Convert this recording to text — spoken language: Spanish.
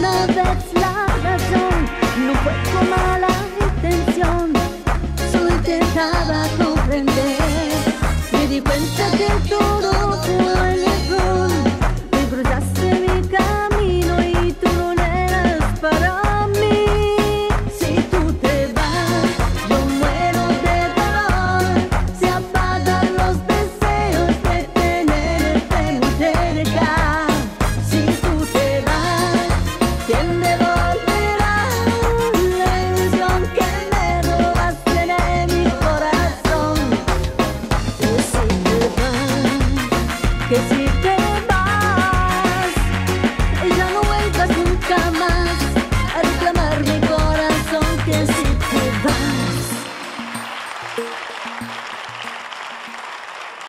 una vez la razón, no fue con mala intención, solo intentaba comprender. Me di cuenta que todo fue el error, me cruzaste mi camino y tú no eras para mí. Si tú te vas, yo muero de dolor, se apagan los deseos de tenerte muy cerca. Si tú te vas, ¿quién devolverá la ilusión que me robaste de mi corazón? Que si te vas, que si te